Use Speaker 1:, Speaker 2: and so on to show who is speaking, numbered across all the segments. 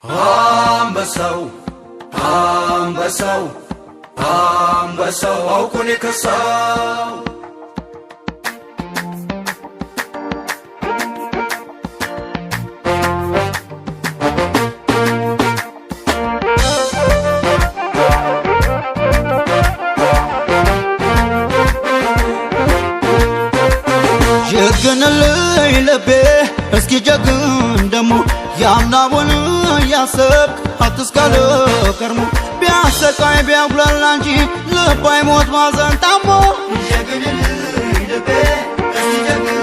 Speaker 1: አንበሳው አንበሳው አንበሳው አውቆን የከሳው
Speaker 2: ጀግንልኝ ልቤ እስኪ ጀግን ደሞ ያምናውን ያሰብክ አትስካለ ከርሞ ቢያሰቃይ ቢያጉላላ እንጂ ልብ አይሞት ማዘን ታሞ ጀግንልኝ ልቤ እስኪ ጀግን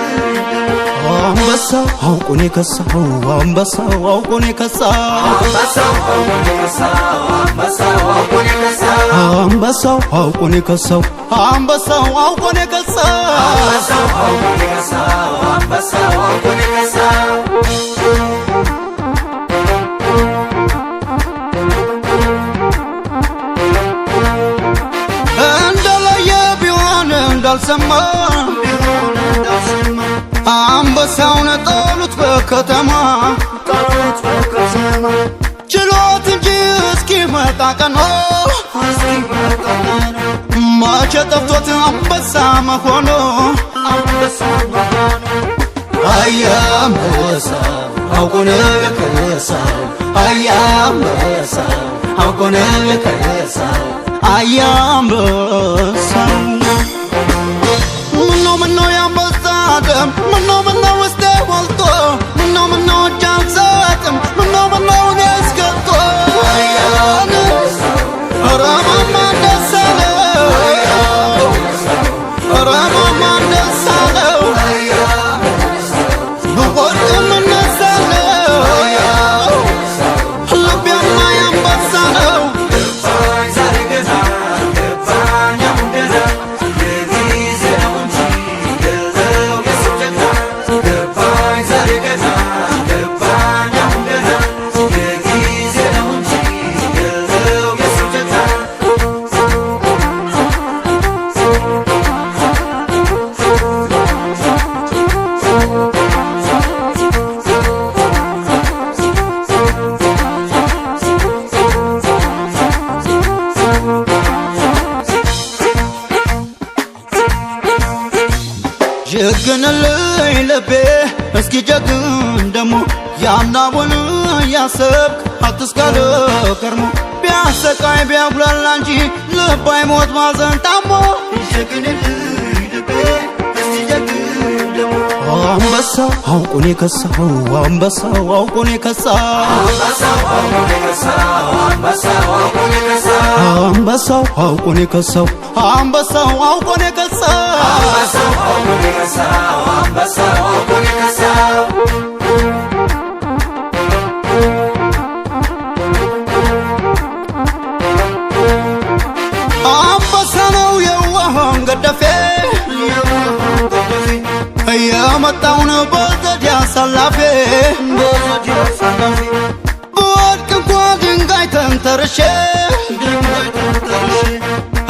Speaker 2: አንበሳው አውቆን የከሳው አንበሳው አውቆን የከሳው
Speaker 1: አንበሳው አውቆን የከሳው አንበሳው አውቆን የከሳው
Speaker 2: አንበሳው አውቆን የከሳው አንበሳው አውቆን የከሳው
Speaker 1: አንበሳው አውቆን የከሳው አንበሳው አውቆን የከሳው
Speaker 2: እንደለየ ቢሆን እንዳልሰማ አንበሳውን ጣሉት በከተማ ችሎት እንጂ እስኪመጣ ቀኖ መቼ ጠፍቶት አንበሳ መሆኑ አያ አንበሳው አውቆን የከሳው አያ አንበሳው አውቆን የከሳው አያ አንበሳው ምነው ያንበሳ ደም ምነው ውስጤ ሞልቶ ምነው እጅ አልሰጥም ምነው እኔስ ከቶ ኧረ ማማን ደስ አለው ኧረ ማማን ደስ አለው ብወድቅም እነሳለሁ ልቤማ ያንበሳ ነው ጀግንልኝ ልቤ እስኪ ጀግን ደሞ ያምናውን ያሰብክ አትስካለ ከርሞ ቢያሰቃይ ቢያጉላላ እንጂ ልብ አይሞት ማዘን ታሞ ጀግንልኝ ልቤ እስኪ ጀግን ደሞ አንበሳው አውቆን የከሳው አንበሳው አውቆን የከሳው
Speaker 1: አንበሳው አውቆን የከሳው አንበሳው አውቆን የከሳው
Speaker 2: አንበሳው አውቆን የከሳው አንበሳው አውቆን የከሳው
Speaker 1: አንበሳው አውቆን የከሳው አንበሳው አውቆን የከሳው
Speaker 2: አንበሳ ነው የዋህን ገደፌ የመጣውን በዘዴ አሳላፌ ብወድቅ እንኳ ድንጋይ ተንተርሼ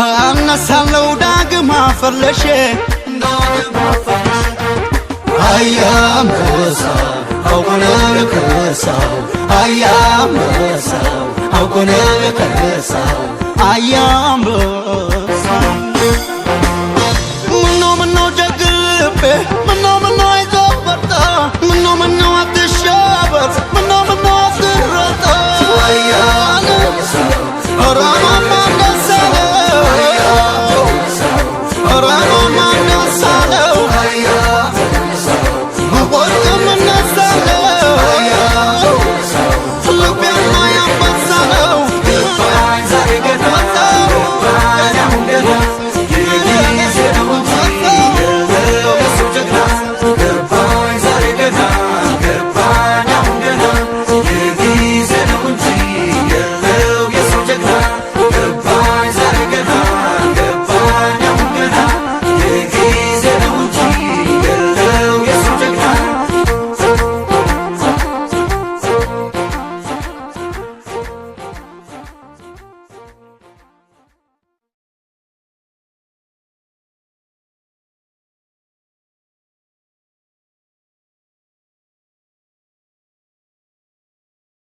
Speaker 2: እነሳለሁ ዳግም አፈርለሼ አያ አንበሳው አውቆን የከሳው አያ አንበሳው አውቆን የከሳው አያ አንበሳው ምነው ጀግን ልቤ